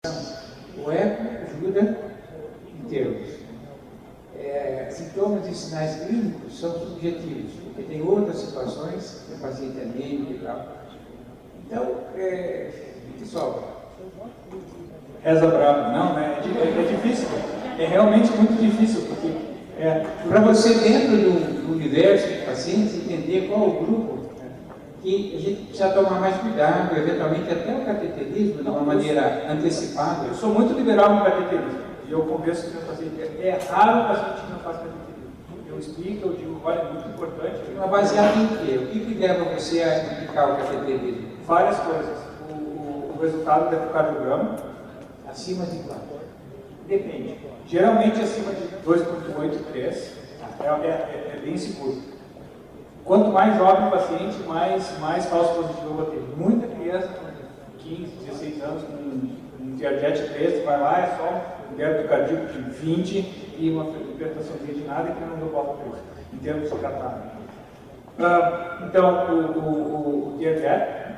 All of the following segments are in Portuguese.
O eco ajuda em termos. Sintomas e sinais clínicos são subjetivos, porque tem outras situações, o paciente é anêmico e tal. Então, pessoal. Reza bravo, não, né? É difícil, é realmente muito difícil, porque para você, dentro do universo de pacientes, entender qual o grupo que a gente precisa tomar mais cuidado, eventualmente até o cateterismo, de uma maneira antecipada. Eu sou muito liberal no cateterismo, e eu converso com o meu paciente, é raro o paciente que não faz cateterismo. Eu explico, eu digo, olha, é muito importante. Mas baseado em quê? O que leva você a aplicar o cateterismo? Várias coisas. O resultado do ecocardiograma. Acima de quanto? Depende. Geralmente acima de 2,8, 3 é bem seguro. Quanto mais jovem o paciente, mais falso positivo eu vou ter. Muita criança com 15, 16 anos com diabetes 3, vai lá, é só um débito cardíaco de 20 e uma hipertensãozinha de nada que não deu volta para isso, em termos de catarro. Então, o diabetes,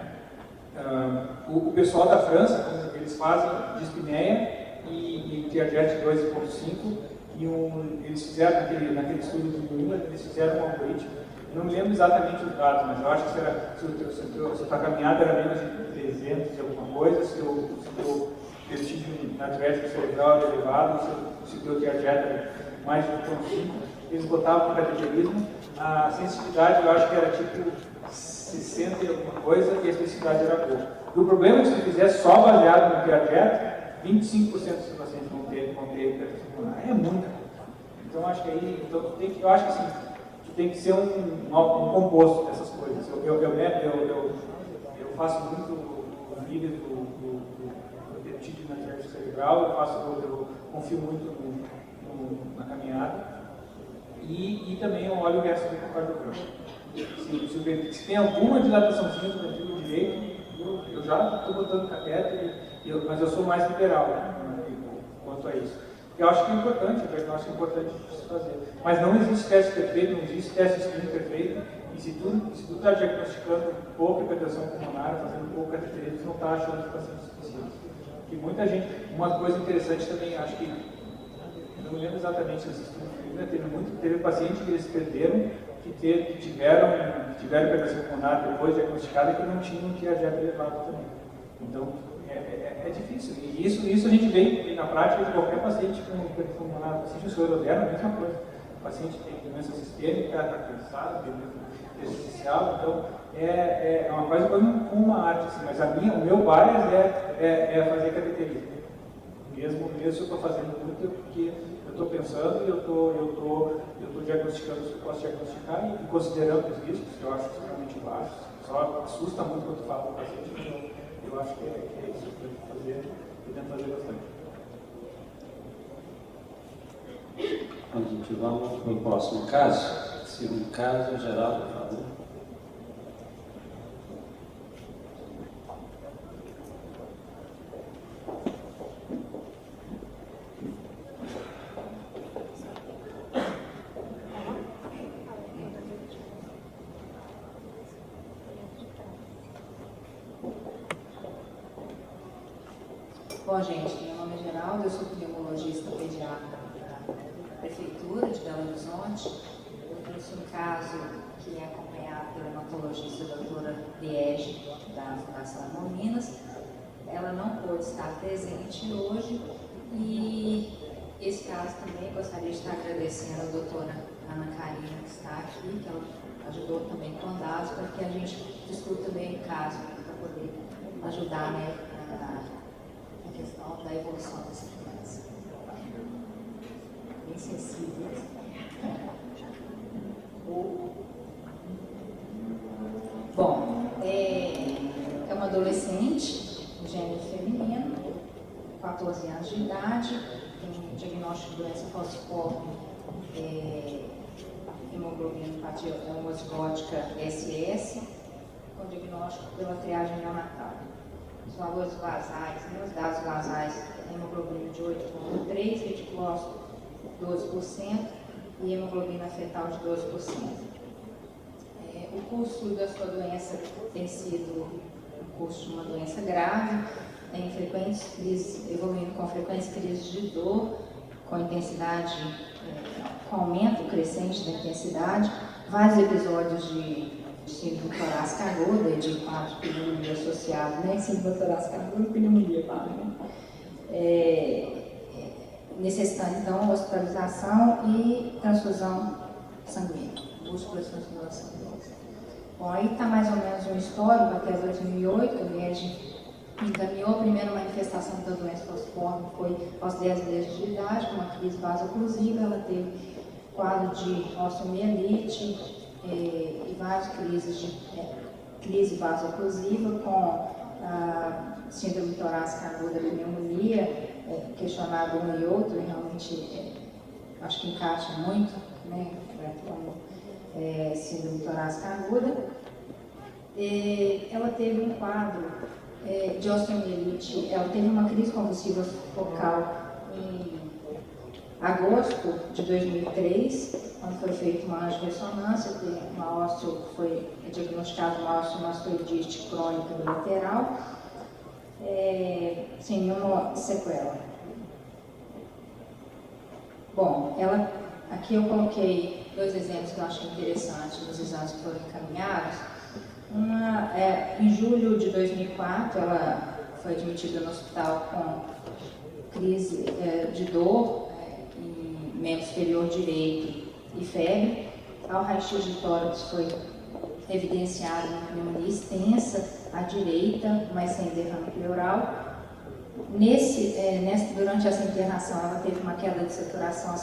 o pessoal da França, eles fazem dispneia e diabetes 2,5 e eles fizeram naquele estudo de New England, eles fizeram um algoritmo. Eu não me lembro exatamente os dados, mas eu acho que se a tua caminhada era menos de 300 e alguma coisa, se o prestígio na diabetes cerebral era elevado, se o teu diabetes era mais de 1,5, eles botavam no cateterismo, a sensibilidade eu acho que era tipo 60 e alguma coisa e a especificidade era boa. E o problema é que se tu fizesse só baseado no diabetes, 25% dos pacientes vão ter hipertensão pulmonar. É muita coisa. Então acho que aí, eu acho que assim, tem que ser um composto dessas coisas. Eu faço muito vídeo do peptídeo na diabetes cerebral, eu confio muito na caminhada e também eu olho o resto do ecocardiograma. Se tem alguma dilataçãozinha do ventrículo direito, eu já estou botando catéter, mas eu sou mais liberal quanto a isso. Eu acho que é importante, eu acho que é importante se fazer. Mas não existe teste perfeito, não existe teste screening perfeito. E se tu está diagnosticando pouca hipertensão pulmonar, fazendo pouco cateterismo, você não está achando os pacientes suficientes. Porque muita gente, uma coisa interessante também, acho que, não me lembro exatamente desse estudo, teve pacientes que eles perderam, que tiveram hipertensão pulmonar depois diagnosticada e que não tinham diabetes elevado também. Então, é difícil. E isso a gente vê na prática de qualquer paciente com hipertensão pulmonar. Paciente escleroderma, a mesma coisa. O paciente tem doença sistêmica, está cansado, tem doença artificial. Então, é uma coisa como uma arte. Assim, mas o meu bias é fazer cateterismo. Mesmo eu estou fazendo muito porque eu estou pensando e eu estou diagnosticando o que eu posso diagnosticar e considerando os riscos, que eu acho extremamente baixos. Só assusta muito quando falo com o paciente. Eu acho que é isso que eu tento fazer e tento fazer bastante. A gente vamos para o próximo caso. Segundo caso, Geraldo, por favor. Bom, gente, meu nome é Geraldo, eu sou pneumologista pediatra da Prefeitura de Belo Horizonte. Eu trouxe um caso que é acompanhado pela hematologista doutora Liege, da Fundação Hemominas. Ela não pôde estar presente hoje e esse caso também gostaria de estar agradecendo a doutora Ana Karina, que está aqui, que ela ajudou também com dados, para que a gente discuta bem o caso, para poder ajudar, né, a questão da evolução dessa criança. Bem sensível. Bom, é uma adolescente, gênero feminino, 14 anos de idade, tem diagnóstico de doença falciforme, hemoglobinopatia homozigótica SS, com diagnóstico pela triagem neonatal. Os valores basais, né, os dados basais, hemoglobina de 8,3, reticulócito 12% e hemoglobina fetal de 12%. O curso da sua doença tem sido um curso de uma doença grave, em frequentes crises, evoluindo com frequentes crises de dor, com intensidade, com aumento crescente da intensidade, vários episódios de síndrome torácica aguda e de quadro de pneumonia associado, né? Síndrome torácica aguda e pneumonia, necessitando então hospitalização e transfusão sanguínea, múltiplas transfusões sanguíneas. Bom, aí está mais ou menos um histórico até 2008, que a MED encaminhou a primeira manifestação da doença falciforme, foi aos 10 meses de idade, com uma crise vasoclusiva. Ela teve quadro de osteomielite e várias crises de crise vasoclusiva com síndrome torácica aguda, pneumonia, questionado um e outro, e realmente acho que encaixa muito, né, como síndrome torácica aguda. Ela teve um quadro de osteomielite, ela teve uma crise convulsiva focal em agosto de 2003, quando foi feita uma angiorressonância, foi diagnosticada uma osteomastoidite crônica bilateral, sem nenhuma sequela. Bom, aqui eu coloquei 2 exemplos que eu acho interessantes dos exames que foram encaminhados. Em julho de 2004, ela foi admitida no hospital com crise de dor em membro superior direito e febre. Ao raio-x de tórax foi evidenciada uma pneumonia extensa à direita, mas sem derrame pleural. Durante essa internação, ela teve uma queda de saturação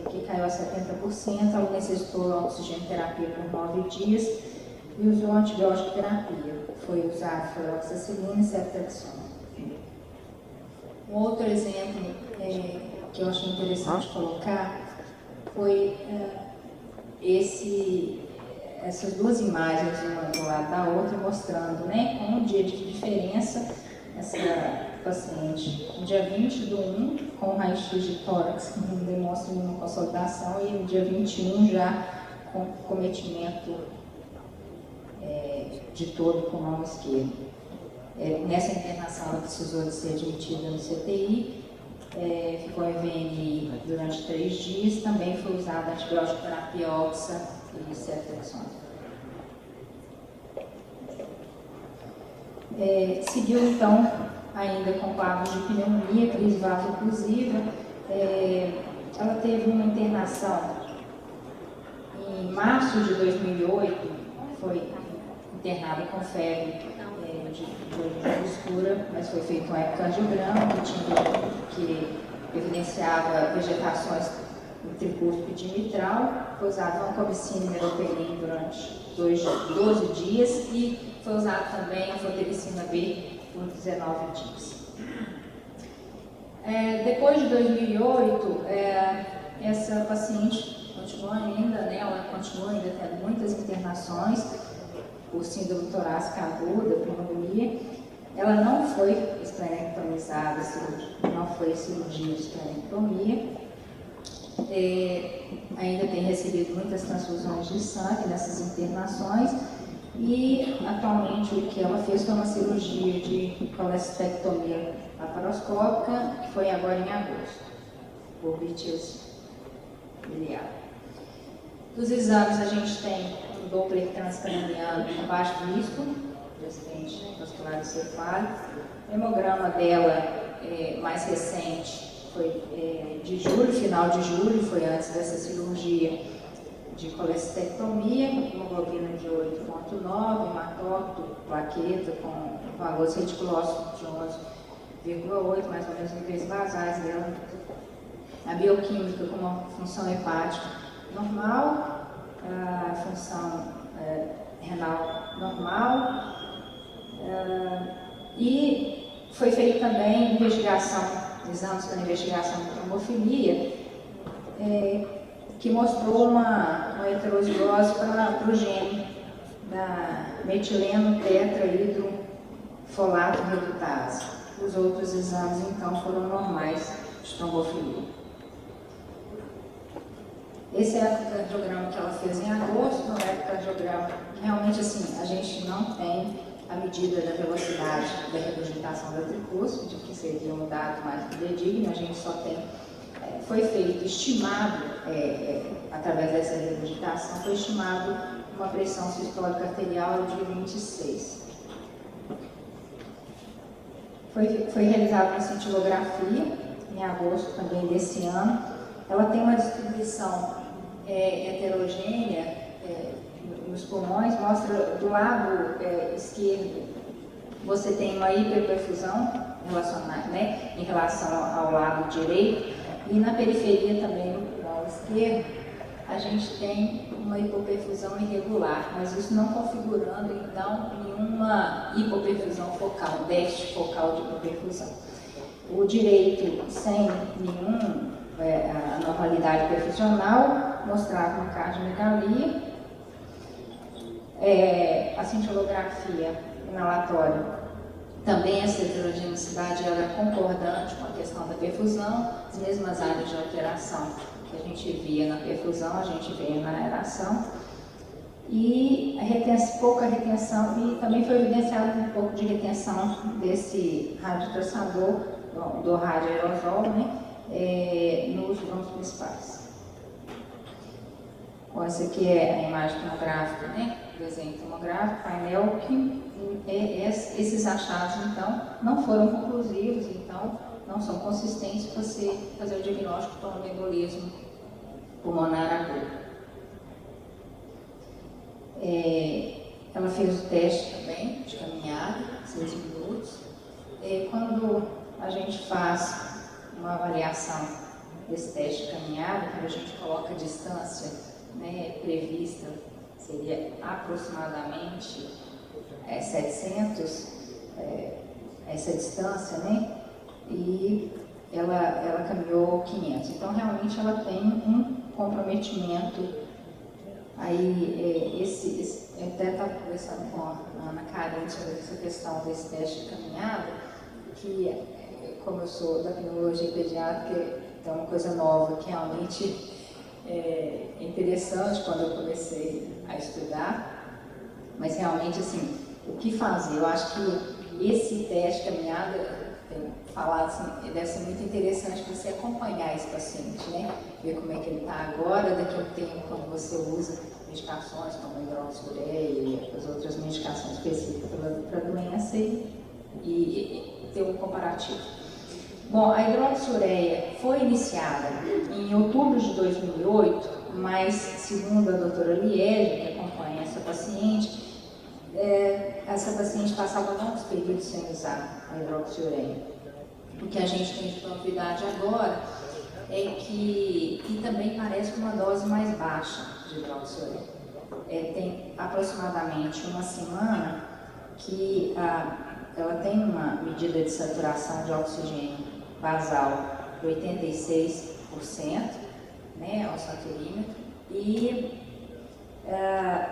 que caiu a 70%, ela necessitou oxigênio terapia por 9 dias e usou antibiótico terapia. Foi usado fluoxacilina e ceftriaxona. Um outro exemplo que eu achei interessante colocar foi essas 2 imagens, uma do lado da outra, mostrando, né, com um dia de diferença essa paciente. No dia 20 do 1, com o raio-x de tórax, que não demonstra nenhuma consolidação, e no dia 21 já com cometimento de todo o pulmão esquerdo. Nessa internação ela precisou de ser admitida no CTI, ficou em VNI durante 3 dias, também foi usada antibiótico terapia oxa e ceftriaxona. Seguiu então ainda com quadros de pneumonia, crise vasoclusiva. Ela teve uma internação em março de 2008, foi internada com febre de origem escura, mas foi feito um ecocardiograma que evidenciava vegetações no tricúspide mitral. Foi usado vancomicina e meropenem durante 12 dias e foi usado também a anfotericina B por 19 dias. Depois de 2008, essa paciente continua ainda, né, ela continua ainda tendo muitas internações por síndrome torácica aguda, pneumonia. Ela não foi esplenectomizada, não foi cirurgia de esplenectomia. Ainda tem recebido muitas transfusões de sangue nessas internações e atualmente o que ela fez foi uma cirurgia de colestectomia laparoscópica, que foi agora em agosto, por litíase biliar. Dos exames a gente tem um Doppler transcraniano com baixo risco de acidente vascular encefálico. O hemograma dela mais recente foi de julho, final de julho, foi antes dessa cirurgia de colestectomia, hemoglobina de 8,9, hematócrito, plaqueta com valores reticulócitos de 11,8, mais ou menos níveis basais dela. A bioquímica com uma função hepática normal, a função renal normal, e foi feita também exames para investigação de trombofilia, que mostrou uma heterozigose para o gene da metileno tetrahidrofolato redutase. Os outros exames, então, foram normais de trombofilia. Esse é o ecocardiograma que ela fez em agosto, um ecocardiograma que realmente, assim, a gente não tem a medida da velocidade da regurgitação da tricúspide, que seria um dado mais fidedigno. A gente só tem, foi feito, estimado, através dessa regurgitação, foi estimado uma pressão sistólica arterial de 26. Foi realizada uma cintilografia em agosto também desse ano. Ela tem uma distribuição heterogênea nos pulmões. Mostra do lado esquerdo, você tem uma hiperperfusão relacionada, né, em relação ao lado direito, e na periferia também, no lado esquerdo, a gente tem uma hipoperfusão irregular, mas isso não configurando, então, nenhuma hipoperfusão focal, déficit focal de hipoperfusão. O direito, sem nenhuma anormalidade perfusional, mostrava uma cardiomegalia. A cintilografia inalatória, também essa heterogeneidade ela é concordante com a questão da perfusão, as mesmas áreas de alteração que a gente via na perfusão, a gente vê na aeração. E pouca retenção, e também foi evidenciado um pouco de retenção desse radiotraçador, do radioaerosol, né, nos brônquios principais. Bom, essa aqui é a imagem tomográfica, né, desenho tomográfico, painel, que esses achados, então, não foram conclusivos, então, não são consistentes para você fazer o diagnóstico para um embolismo pulmonar agudo. Ela fez o teste também, de caminhada, 6 minutos. Quando a gente faz uma avaliação desse teste de caminhada, quando a gente coloca a distância, né, prevista, seria aproximadamente 700, essa distância, né? E ela caminhou 500. Então, realmente, ela tem um comprometimento. Aí, eu até estava conversando com a Ana Karen sobre essa questão desse teste de caminhada, que, como eu sou da pneumologia pediátrica, tem uma coisa nova que realmente é interessante quando eu comecei a estudar, mas realmente, assim, o que fazer? Eu acho que esse teste de caminhada, falar assim, deve ser muito interessante você acompanhar esse paciente, né? Ver como é que ele está agora, daqui a um tempo, quando você usa medicações como hidroxureia e as outras medicações específicas para a doença e ter um comparativo. Bom, a hidroxureia foi iniciada em outubro de 2008, mas, segundo a doutora Liege, que acompanha essa paciente passava longos períodos sem usar a hidroxureia. O que a gente tem de novidade agora é que, e também parece uma dose mais baixa de hidroxureia. Tem aproximadamente uma semana que ela tem uma medida de saturação de oxigênio basal de 86%, né, ao saturímetro, e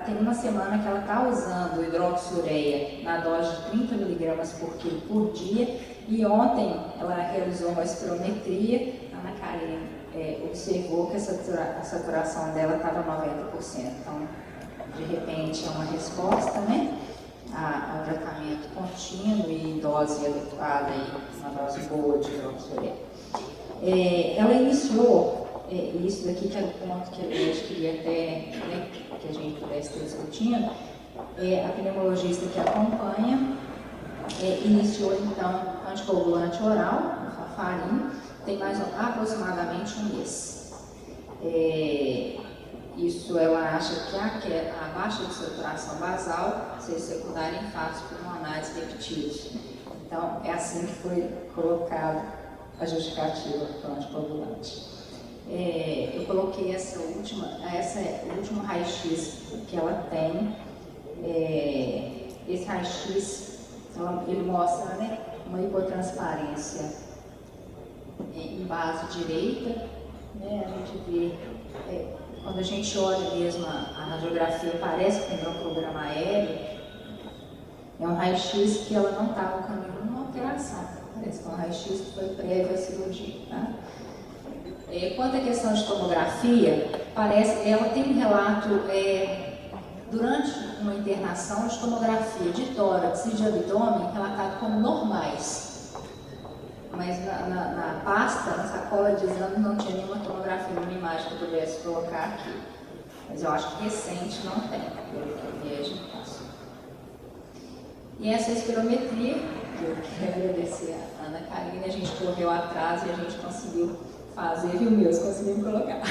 tem uma semana que ela está usando hidroxureia na dose de 30 mg por quilo por dia, e ontem ela realizou uma espirometria. A Ana Karen observou que a saturação dela estava 90%. Então, de repente, é uma resposta, né, ao tratamento contínuo e dose adequada, uma dose boa de hidroxureia. Ela iniciou, isso daqui que era o ponto que eu queria até, né, que a gente pudesse estar discutindo, a pneumologista que acompanha iniciou então anticoagulante oral, farfarin, tem mais aproximadamente um mês. Isso ela acha que a baixa de saturação basal seja secundária em fatos pulmonares repetidos. Então, é assim que foi colocada a justificativa para o anticoagulante. Eu coloquei esse último raio-x que ela tem. Esse raio-x, ele mostra, né, uma hipotransparência em base direita, né, a gente vê, quando a gente olha mesmo a radiografia, parece que tem um programa aéreo, é um raio-x que ela não estava com nenhuma alteração, parece que é um raio-x que foi prévio à cirurgia, tá? Quanto à questão de tomografia, ela tem um relato durante uma internação de tomografia de tórax e de abdômen relatado como normais. Mas na pasta, na sacola de exame, não tinha nenhuma tomografia, nenhuma imagem que eu pudesse colocar aqui. Mas eu acho que recente não tem, pelo que eu vi, a gente passou. E essa espirometria, que eu quero agradecer a Ana Karina, a gente correu atrás e a gente conseguiu fazer, viu, meus, conseguimos colocar.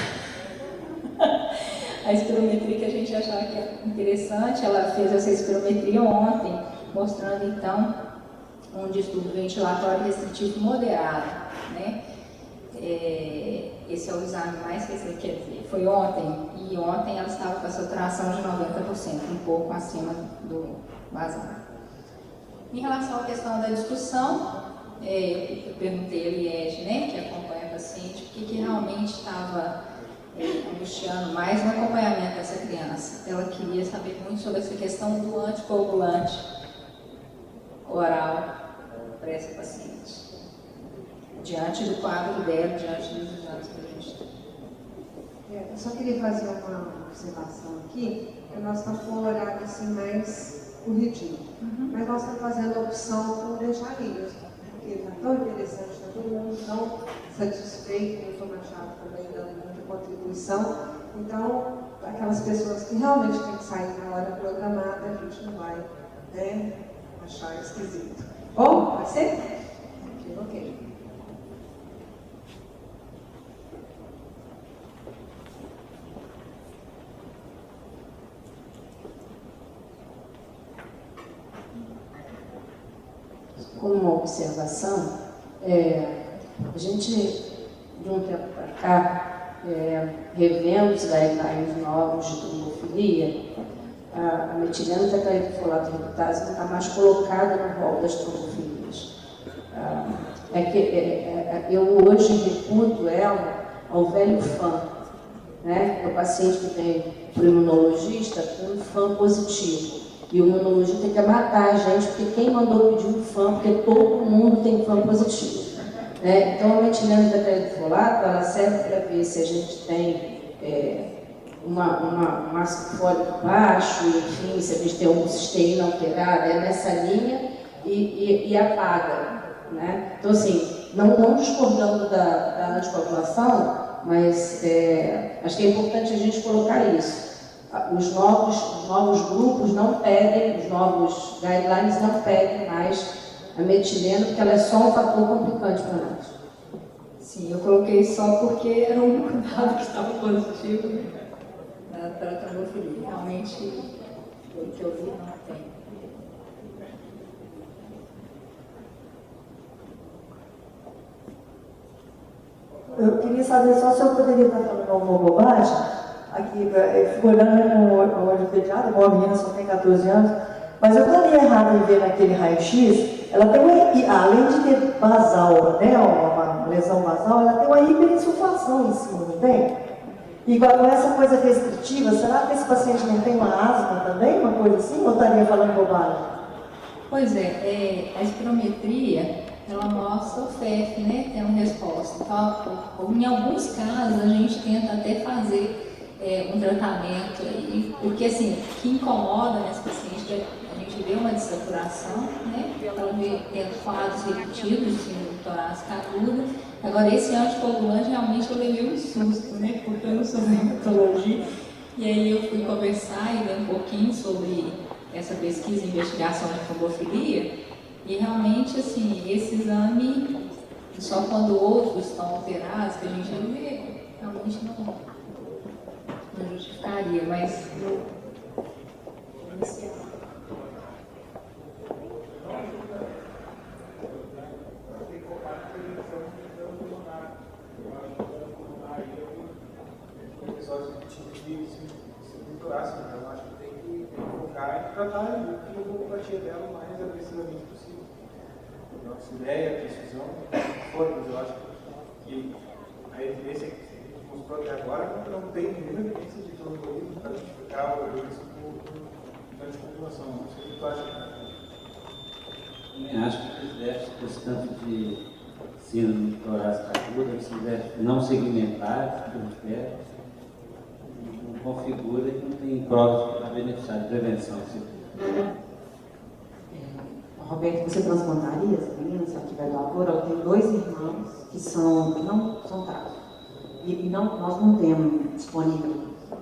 A espirometria que a gente achava que era interessante, ela fez essa espirometria ontem, mostrando então um distúrbio ventilatório restritivo moderado, né? Esse é o exame mais recente, quer dizer, foi ontem, e ontem ela estava com a saturação de 90%, um pouco acima do basal. Em relação à questão da discussão, eu perguntei a Liege, né, que acompanha a paciente, o que realmente estava angustiando mais no acompanhamento dessa criança. Ela queria saber muito sobre essa questão do anticoagulante oral para essa paciente, diante do quadro dela, diante dos exames que a gente tem. Eu só queria fazer uma observação aqui, que nós estamos com um horário assim mais corridinho, mas nós estamos fazendo a opção por deixar livros, porque está tão interessante, está todo mundo tão satisfeito, o Dr. Machado também dando muita contribuição, então aquelas pessoas que realmente têm que sair na hora programada, a gente não vai, né, achar esquisito. Bom, vai ser? Ok. Como uma observação, a gente, de um tempo para cá, revendo os guidelines novos de trombofilia, a metileno tetraidrofolato redutase não está mais colocada no rol das trombofilias. Eu hoje reputo ela ao velho FAM, né? O paciente que vem para o imunologista com um FAM positivo. E o imunologista tem que matar a gente, porque quem mandou pedir um FAM, porque todo mundo tem FAM positivo. Né? Então, a metileno tetraidrofolato, ela serve para ver se a gente tem um ácido fólico baixo, enfim, se a gente tem uma cisteína alterada, nessa linha e apaga. Né? Então, assim, não discordando da anticoagulação, mas acho que é importante a gente colocar isso. Os novos grupos não pedem, os novos guidelines não pedem mais a metileno, porque ela é só um fator complicante para nós. Sim, eu coloquei só porque era um dado que estava positivo para a trombofilia. Realmente, pelo que eu vi, não tem. Eu queria saber só se eu poderia estar falando alguma bobagem. Aqui, eu fico olhando com o olho pediatra, uma menina só tem 14 anos, mas eu estaria errada em ver naquele raio-x, ela tem além de ter basal, né, uma lesão basal, ela tem uma hiperinsulfação em cima, não tem? E com essa coisa restritiva, será que esse paciente não tem uma asma também, uma coisa assim, ou estaria falando bobagem? Pois a espirometria, ela mostra o FEF, né, tendo resposta. Então, em alguns casos, a gente tenta até fazer um tratamento aí, porque assim, o que incomoda nessa paciente, a gente vê uma dessaturação, né? Ela vê tendo quadros repetidos de torácica aguda. Agora, esse anticoagulante realmente eu levei um susto, né? Porque eu não sou da hematologia. E aí eu fui conversar e ler um pouquinho sobre essa pesquisa e investigação de trombofilia. E realmente, assim, esse exame, só quando outros estão alterados, que a gente vê, realmente não justificaria, mas eu iniciar. Eu acho que tem que focar e tratar a hemopatia dela o mais agressivamente possível. Nossa ideia, precisão, mas eu acho que a evidência que mostrou até agora não tem nenhuma evidência de trombolismo para justificar o risco de anticoagulação. Não sei o que tu acha. Eu acho que esse déficit, esse tanto de síndrome torácica aguda, esse déficit não segmentado, que eu espero, não configura que não tem provas para beneficiar de prevenção. Roberto, você transplantaria essa menina se ela tiver doador? Eu tenho 2 irmãos que não são trágicos. E nós não temos disponível,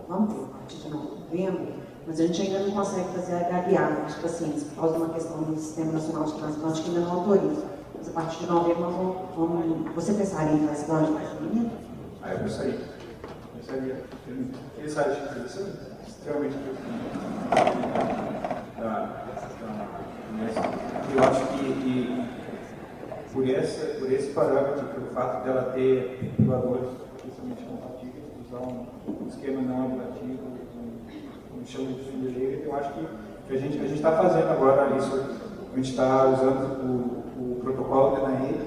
vamos ter a partir de novembro, mas a gente ainda não consegue fazer a HLA dos pacientes, por causa de uma questão do Sistema Nacional de Transplante que ainda não autoriza. Mas a partir de novembro nós vamos. Você pensaria em transplante para essa menina? Eu pensaria. Eles acham interessante, extremamente interessante. Eu acho que por esse parâmetro, pelo fato dela ter doadores, principalmente compatíveis, usar um esquema não ablativo, um chão de fundo, eu acho que a gente está fazendo agora isso. A gente está usando o protocolo da NAE,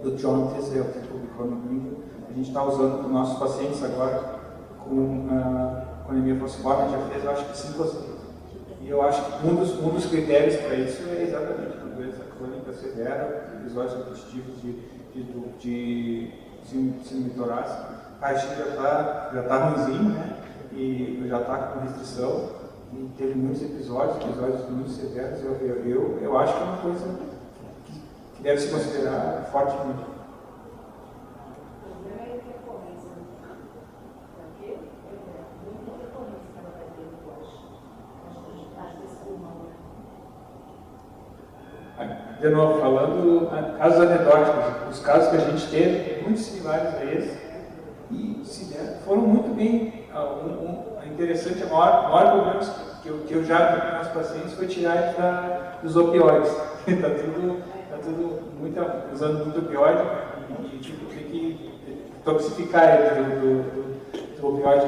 do John Tesel, que publicou no livro. A gente está usando para os nossos pacientes agora com anemia falciforme. A gente já fez, eu acho que 5 ou 6. E eu acho que um dos critérios para isso é exatamente uma doença crônica severa, episódios auditivos de síndrome torácica. A raio-x já está ruimzinho, né? E já está com restrição. E teve muitos episódios muito severos. Eu acho que é uma coisa que deve se considerar fortemente. De novo, falando casos anedóticos, os casos que a gente teve, muito similares a esse, e foram muito bem. Interessante, o maior problema que eu já vi com os pacientes foi tirar eles dos opioides. Está tudo usando muito opioide e tem que toxificar eles do opioide,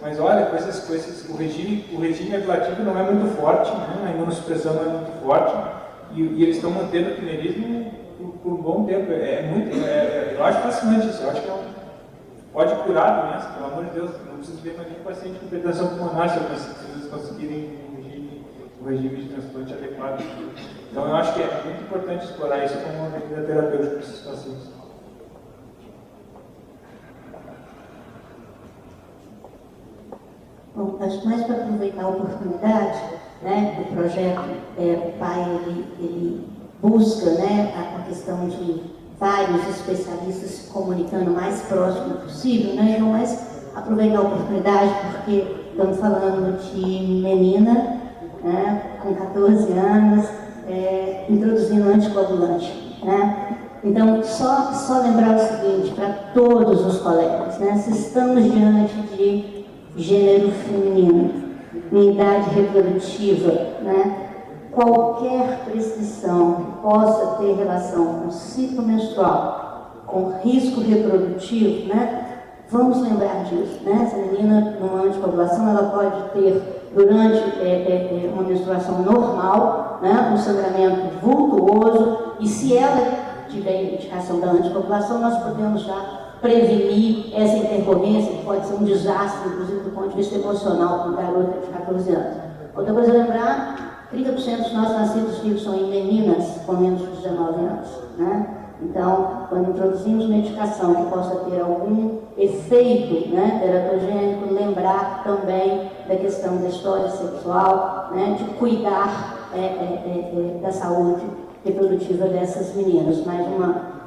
mas olha, com esses, o regime ablativo não é muito forte, né? A imunossupressão não é muito forte. E eles estão mantendo o quinerismo por um bom tempo. Eu acho fascinante isso. Eu acho que pode curar a doença, pelo amor de Deus. Não precisa ver mais nenhum paciente com hipertensão pulmonar se eles conseguirem um regime de transplante adequado. Então, eu acho que é muito importante explorar isso como uma medida terapêutica para esses pacientes. Bom, acho mais para aproveitar a oportunidade, né, do projeto, o pai ele busca, né, a questão de vários especialistas se comunicando o mais próximo possível, né, então mais aproveitar a oportunidade porque estamos falando de menina, né, com 14 anos, introduzindo anticoagulante, né. Então, só lembrar o seguinte para todos os colegas, né, se estamos diante de gênero feminino, em idade reprodutiva, né? Qualquer prescrição que possa ter relação com ciclo menstrual, com risco reprodutivo, né? Vamos lembrar disso, né? Essa menina, numa anticoagulação, ela pode ter, durante uma menstruação normal, né? Um sangramento vultuoso, e se ela tiver indicação da anticoagulação, nós podemos já prevenir essa intercorrência, que pode ser um desastre, inclusive do ponto de vista emocional, para um garoto de 14 anos. Outra coisa a lembrar, 30% dos nossos nascidos vivos são em meninas com menos de 19 anos. Né? Então, quando introduzimos medicação que possa ter algum efeito, né, teratogênico, lembrar também da questão da história sexual, né, de cuidar da saúde reprodutiva dessas meninas. Mais uma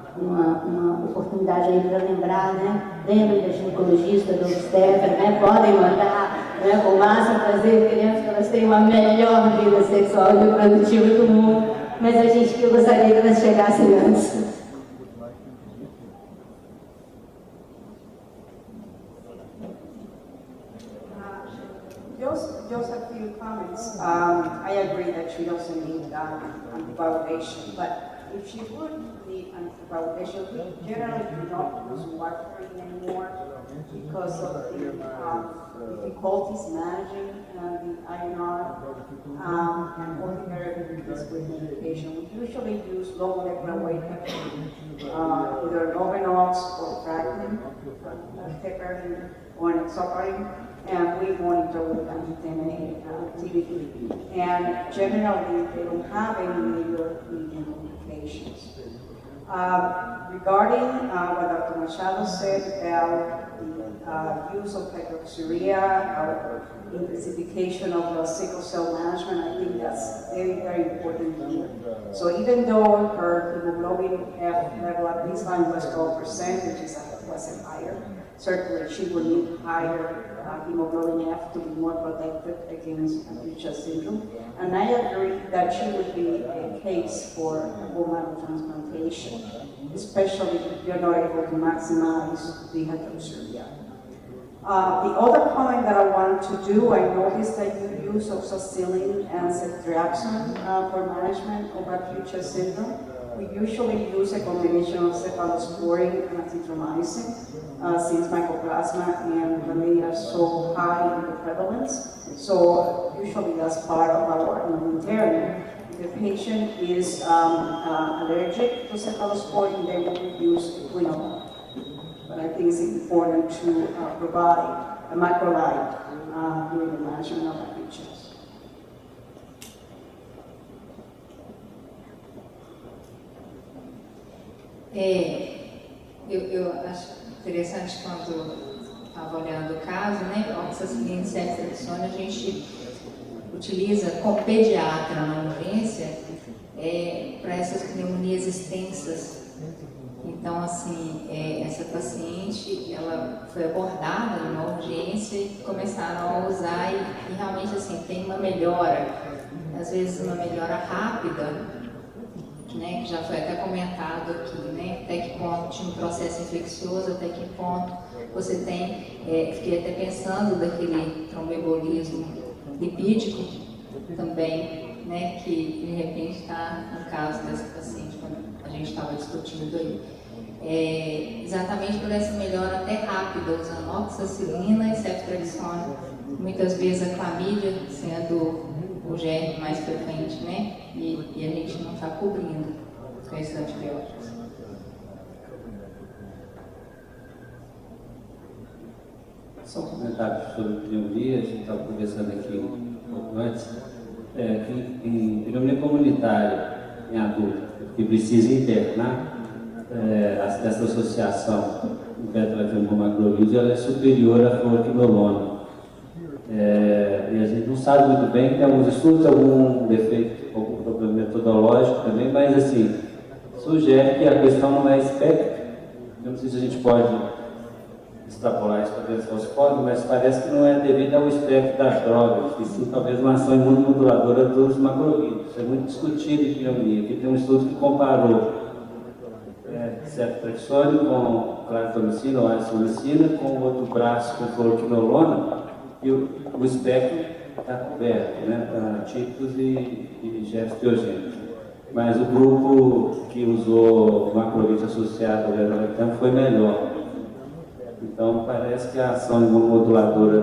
oportunidade aí para lembrar, né? Lembrem da ginecologista, do obstetra, né? Podem mandar, né, com o máximo prazer, queremos que elas tenham a melhor vida sexual e reprodutiva do mundo, mas a gente que gostaria que elas chegassem antes. Just a few comments. I agree that she doesn't need anticoagulation, but if she would need anticoagulation, we generally do not use warfarin anymore because of the difficulties managing the INR and orthotherapy with medication. We usually use low molecular weight, either Novenox or Fragmin, heparin or Nexoparin, and we monitor with anti-10A activity. And generally, they don't have any major complications. Regarding what Dr. Machado said about the use of hydroxyurea, intensification of the sickle cell management, I think that's very, very important here. So even though her hemoglobin F level at baseline was 12%, which was higher, certainly she would need higher hemoglobin F to be more protected against Lucha syndrome. And I agree that she would be a case for bone marrow transplantation, especially if you're not able to maximize the hydroxyurea. The other comment that I wanted to do, I noticed that you use oxacillin and ceftriaxone for management of acute chest syndrome. We usually use a combination of cephalosporin and azithromycin since mycoplasma and chlamydia are so high in the prevalence. So usually that's part of our armamentarium. If the patient is allergic to cephalosporin, then we will use equinolone. But I think it's important to provide a macrolide during the management of acute chest. Eu acho interessante quando estava olhando o caso, né? Oxacillina e ceftriaxone a gente utiliza como pediatra na urgência para essas pneumonias extensas. Então, assim, essa paciente, ela foi abordada numa urgência e começaram a usar e realmente, assim, tem uma melhora, às vezes uma melhora rápida, né, que já foi até comentado aqui, né, até que ponto tinha um processo infeccioso, até que ponto você tem, fiquei até pensando daquele tromboembolismo lipídico também, né, que de repente está no caso dessa paciente, quando a gente estava discutindo aí. Exatamente por essa melhora até rápida, usando oxacillina e ceftriaxone, muitas vezes a clamídia sendo o germe mais frequente, né? E a gente não está cobrindo com esses antibióticos. Só um comentário sobre pneumonia, a gente estava conversando aqui um pouco antes. Em pneumonia comunitária em adulto, que precisa internar, essa associação do beta-lactamomacrolide ela é superior à fluoroquinolona. E a gente não sabe muito bem, tem alguns estudos, algum defeito, algum problema metodológico também, mas assim, sugere que a questão não é espectro. Eu não sei se a gente pode extrapolar isso para dentro do falcipólio, mas parece que não é devido ao espectro das drogas, e sim talvez uma ação imunomoduladora dos macrolídeos. Isso é muito discutido em pneumonia. Aqui tem um estudo que comparou ceftriaxone com claritomicina ou azithromicina, com o outro braço com fluoroquinolona, e o espectro está coberto, né, típicos e gestos biogênicos. Mas o grupo que usou macrolide associado ao beta-lactam foi melhor. Então, parece que a ação imunomoduladora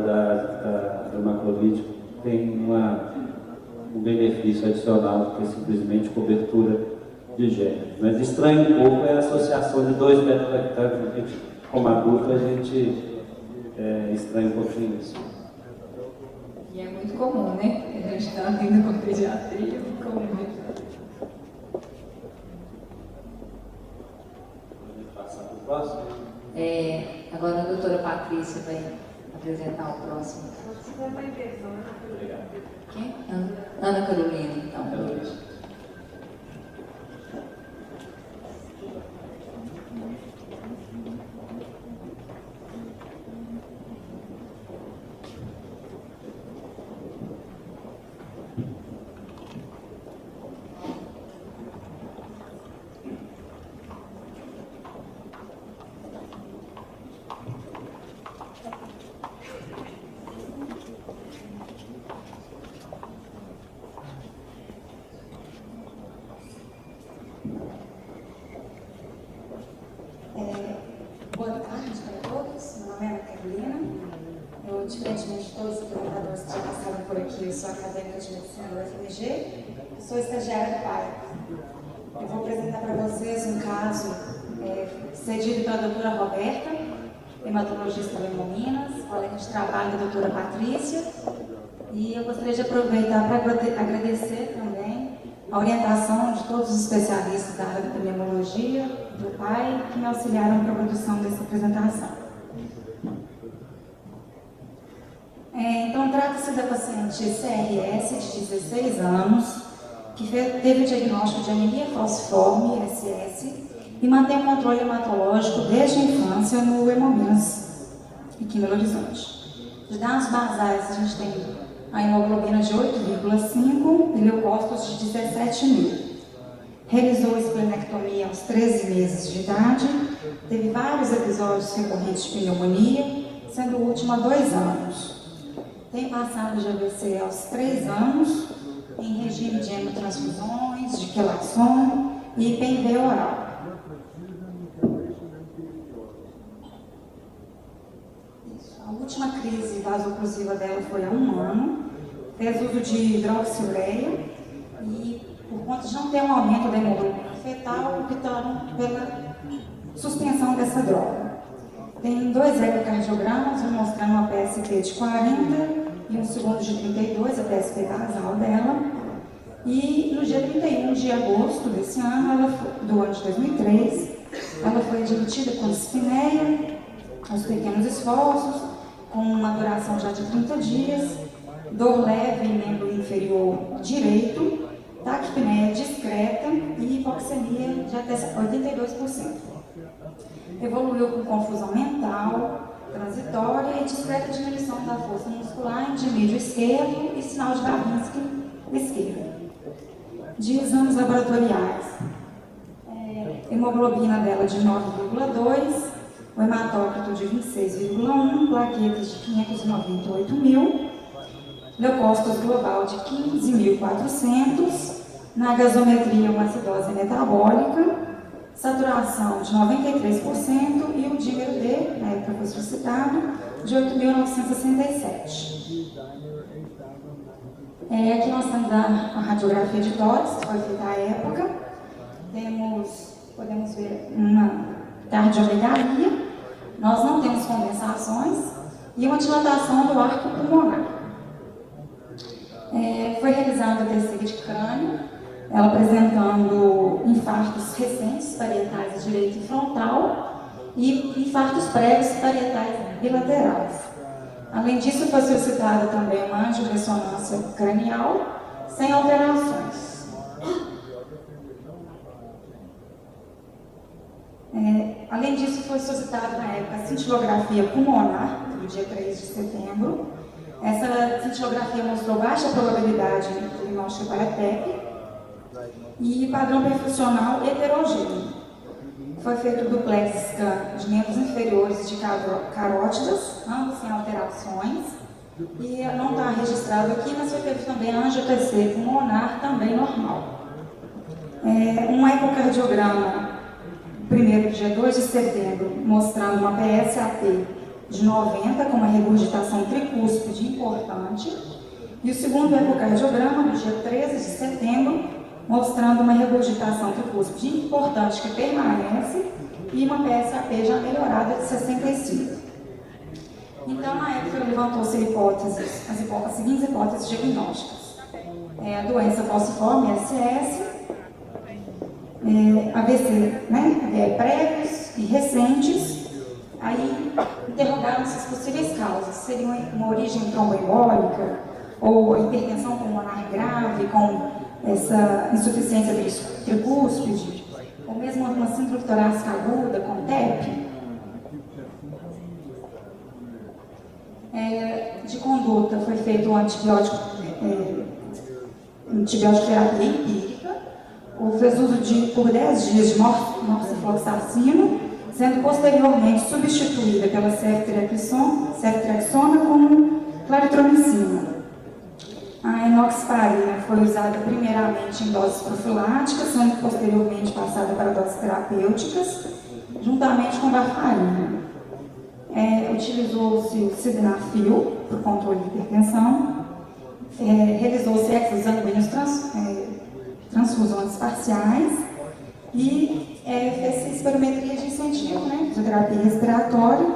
do macrolide tem um benefício adicional do que simplesmente cobertura de germes. Mas estranho um pouco é a associação de dois beta-lactames. Como adulto, a gente estranha um pouquinho isso. E é muito comum, né? A gente está vindo com pediatria, é muito comum. Vamos passar para o próximo? Agora a doutora Patrícia vai apresentar o próximo. Quem? Ana Carolina, então, por hoje. Boa tarde para todos, meu nome é Ana Carolina. Eu, diferentemente de todos os apresentadores que já passaram por aqui, eu sou acadêmica de medicina do FMG, sou estagiária do PAI. Eu vou apresentar para vocês um caso cedido pela doutora Roberta, hematologista do Hemominas, colega de trabalho da doutora Patrícia, e eu gostaria de aproveitar para agradecer também a orientação de todos os especialistas da área da pneumologia, do pai, que me auxiliaram para a produção dessa apresentação. Então, trata-se da paciente CRS, de 16 anos, que teve o diagnóstico de anemia falciforme, SS, e mantém o controle hematológico desde a infância no Hemominas, aqui em Belo Horizonte. De dados basais, a gente tem a hemoglobina de 8,5 e leucócitos de 17.000. Realizou a esplenectomia aos 13 meses de idade, teve vários episódios recorrentes de pneumonia, sendo o último há 2 anos. Tem passado de AVC aos 3 anos, em regime de hemotransfusões, de quelaxon e PNV oral. A última crise vasoclusiva dela foi há 1 ano, fez uso de hidroxiureia e, por conta de não ter um aumento da hemoglobina fetal, optaram pela suspensão dessa droga. Tem 2 ecocardiogramas, um mostrando uma PSP de 40 e um segundo de 32, a PSP basal dela. E no dia 31 de agosto desse ano, do ano de 2003, ela foi admitida com dispneia, aos pequenos esforços, com uma duração já de 30 dias, dor leve em membro inferior direito, taquipneia discreta e hipoxemia de até 82%. Evoluiu com confusão mental, transitória e discreta diminuição da força muscular de médio esquerdo e sinal de Babinski esquerdo. De exames laboratoriais, hemoglobina dela de 9,2, o hematócrito de 26,1, plaquetas de 598.000, leucócitos global de 15.400, na gasometria uma acidose metabólica, saturação de 93% e o dímero D, na época foi solicitado, de 8.967. Aqui nós temos a radiografia de tórax, que foi feita à época. Podemos ver uma cardiomegalia, nós não temos condensações e uma dilatação do arco pulmonar. Foi realizada a TCG de crânio, ela apresentando infartos recentes parietais direito e frontal e infartos prévios parietais bilaterais. Além disso, foi solicitada também uma angiorressonância cranial sem alterações. Além disso, foi solicitada na época a cintilografia pulmonar, no dia 3 de setembro. Essa cintilografia mostrou baixa probabilidade de diagnóstico para TEP e padrão perfusional heterogêneo. Foi feito o duplex scan de membros inferiores de carótidas, ambos sem alterações, e não está registrado aqui, mas foi feito também a angio-TC pulmonar, também normal. Um ecocardiograma, primeiro dia 2 de setembro, mostrando uma PSAP de 90, com uma regurgitação tricúspide importante, e o segundo ecocardiograma, do dia 13 de setembro, mostrando uma regurgitação tricúspide importante que permanece e uma PSAP já melhorada de 65. Então, na época, levantou-se as seguintes hipóteses diagnósticas. A doença falciforme, SS, AVC, prévios e recentes. Aí, interrogaram-se as possíveis causas. Seriam uma origem tromboembólica ou hipertensão pulmonar grave com essa insuficiência tricúspide, ou mesmo uma síndrome torácica aguda com TEP. De conduta foi feito antibiótico terapia empírica, fez uso por 10 dias de norcifloxacino, sendo posteriormente substituída pela ceftriaxona com claritromicina. A enoxaparina foi usada primeiramente em doses profiláticas, sendo posteriormente passada para doses terapêuticas, juntamente com varfarina. Utilizou-se o sildenafil para o controle de hipertensão, realizou-se exosanguíneos transfusões parciais e fez espirometria de incentivo, fisioterapia respiratória,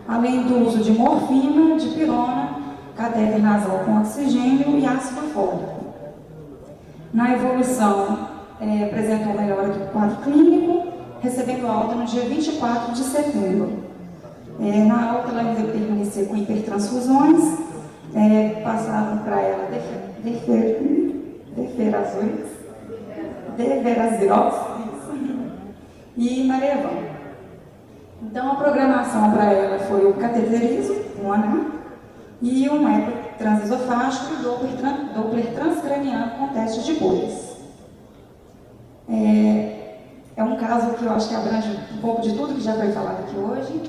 além do uso de morfina, dipirona, catéter nasal com oxigênio e ácido fólico. Na evolução, apresentou melhora do quadro clínico, recebendo alta no dia 24 de setembro. Na alta, ela ainda permaneceu com hipertransfusões, passavam para ela deferazirose e Marevan. Então, a programação para ela foi o cateterismo, um anel, e um eco transesofágico e Doppler transcraniano com teste de bolhas. É um caso que eu acho que abrange um pouco de tudo que já foi falado aqui hoje.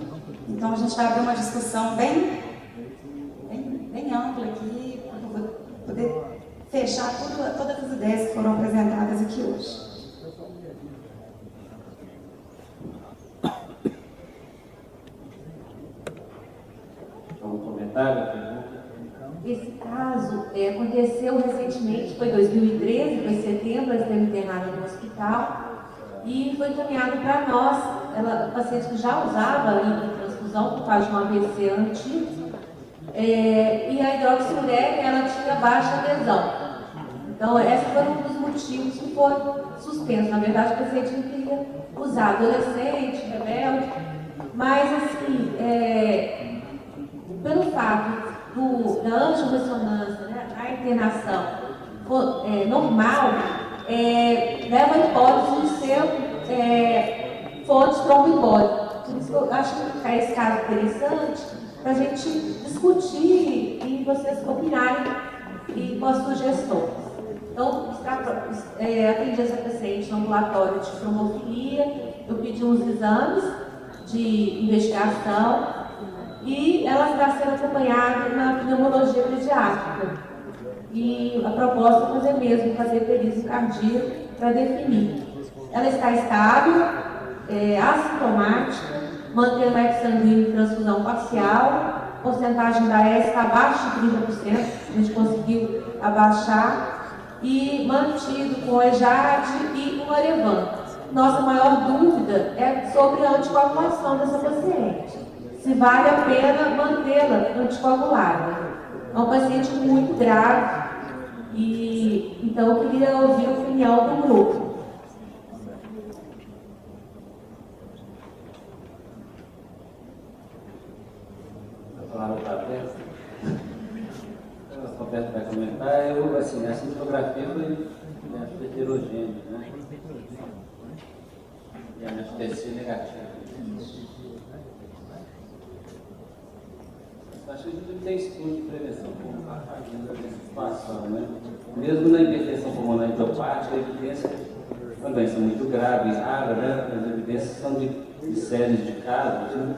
Então, a gente vai abrir uma discussão bem ampla aqui, para poder fechar todas as ideias que foram apresentadas aqui hoje. Algum comentário, pergunta? Esse caso aconteceu recentemente, foi em 2013, foi em setembro, ela esteve internada no hospital e foi encaminhado para nós. Ela, paciente que já usava transfusão por causa de um AVC antigo, e a hidroxiuréia, ela tinha baixa adesão. Então, esse foi um dos motivos que foi suspenso. Na verdade, o paciente não queria usar, adolescente, rebelde, mas assim, pelo fato da angiorressonância, né, a internação normal, leva a hipótese de ser fonte tromboembólica. Por isso eu acho que esse caso interessante para a gente discutir e vocês opinarem e com as sugestões. Então, atendi essa paciente no ambulatório de trombofilia, eu pedi uns exames de investigação e ela está sendo acompanhada na pneumologia pediátrica. E a proposta é fazer mesmo, fazer perícia cardíaca para definir. Ela está estável, assintomática, mantendo a sanguíneo em transfusão parcial, porcentagem da S está abaixo de 30%, a gente conseguiu abaixar, e mantido com EJAD e o Marevan. Nossa maior dúvida é sobre a anticoagulação dessa paciente. Se vale a pena mantê-la anticoagulada. É um paciente muito grave, e então eu queria ouvir a opinião do grupo. A palavra está aberta. O Roberto vai comentar. Assim, essa fotografia foi heterogênea, né? E a anestesia negativa. Acho que a gente tem estudo de prevenção pulmonar nessa situação, né? Mesmo na hipertensão pulmonar idiopática, a evidência é uma doença muito grave, rara, né? As evidências são de séries de casos, né?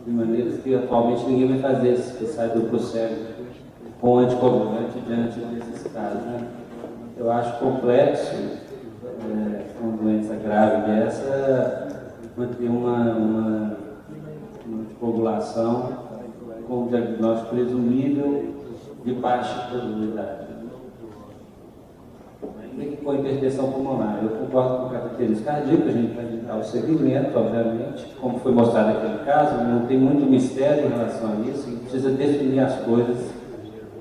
De maneiras que atualmente ninguém vai fazer esse ensaio duplo cego com anticoagulante diante desses casos, né? Eu acho complexo, uma doença grave dessa, manter uma anticoagulação com diagnóstico presumível de baixa probabilidade. Com hipertensão pulmonar, eu concordo com o cateterismo cardíaco, a gente vai dar o seguimento, obviamente, como foi mostrado naquele caso, não tem muito mistério em relação a isso, e precisa definir as coisas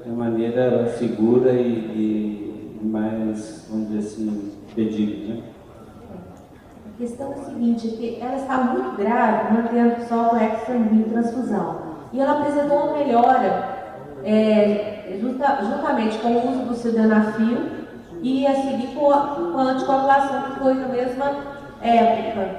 de maneira segura e mais, vamos dizer assim, digna, né? A questão é a seguinte, que ela está muito grave, mantendo só o eco sanguíneo e transfusão. E ela apresentou uma melhora juntamente com o uso do sildenafil e a seguir com a anticoagulação, que foi na mesma época.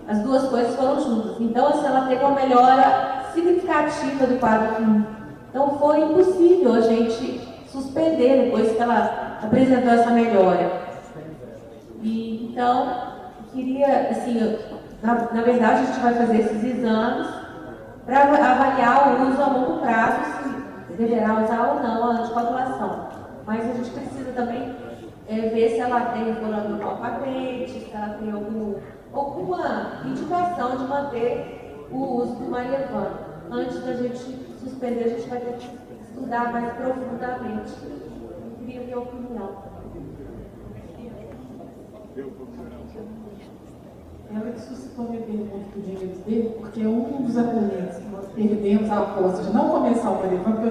As duas coisas foram juntas. Então, assim, ela teve uma melhora significativa do quadro clínico. Então, foi impossível a gente suspender depois que ela apresentou essa melhora. E, então, eu queria, assim, na verdade, a gente vai fazer esses exames para avaliar o uso a longo prazo, se deverá usar ou não a anticoagulação. Mas a gente precisa também ver se ela tem foraminal patente, se ela tem alguma indicação de manter o uso do Marevan. Antes da gente suspender, a gente vai ter que estudar mais profundamente. Eu queria ver a opinião. Ela que suscitou minha pergunta do direito dele, porque um dos apoiantes que nós perdemos a aposta de não começar o Marevan, porque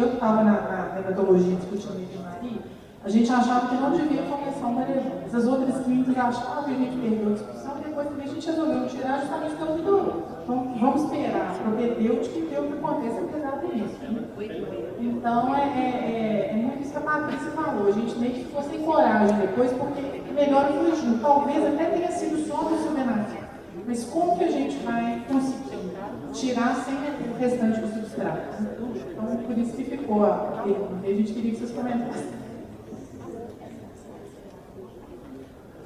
eu estava na hematologia discutindo com a Maria, A gente achava que não devia começar uma lesão. As outras clínicas achavam que a gente perdeu a discussão, e depois também a gente resolveu tirar justamente pelo que durou. Então, vamos esperar propedêutico e ver o que acontece apesar disso. Então, é muito isso que a Patrícia falou. A gente meio que ficou sem coragem depois, porque melhor fugir. Talvez até tenha sido só no subnação. Mas como que a gente vai conseguir tirar sem o restante do substrato? Então, por isso que ficou a pergunta. E a gente queria que vocês comentassem.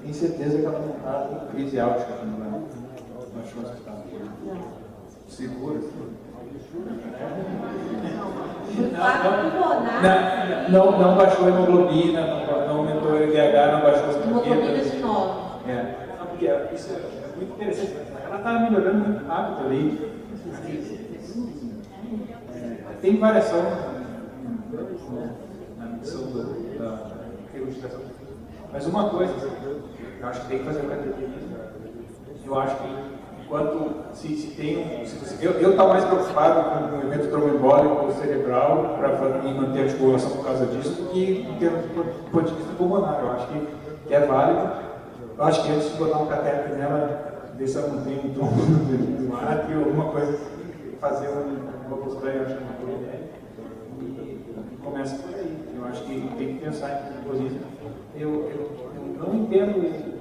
Tenho certeza que ela não está com crise áltica quando ela baixou o hospital. Segura. Não baixou a hemoglobina, não aumentou o LDH, não baixou as plaquetas. Hemoglobina de 9. Porque isso é muito interessante. Ela está melhorando muito rápido ali. Tem variação na medição da regurgitação. Mas uma coisa, eu acho que tem que fazer o cateterismo. Eu acho que enquanto eu estava mais preocupado com o evento tromboembólico cerebral para manter a articulação por causa disso do que em termos do ponto de vista pulmonar. Eu acho que é válido. Eu acho que antes de botar um catéter nela, ver se ela não tem um trombo do átrio ou alguma coisa, fazer uma postura, eu acho que é uma boa ideia. E começa por aí. Eu acho que tem que pensar em coisas. Eu não entendo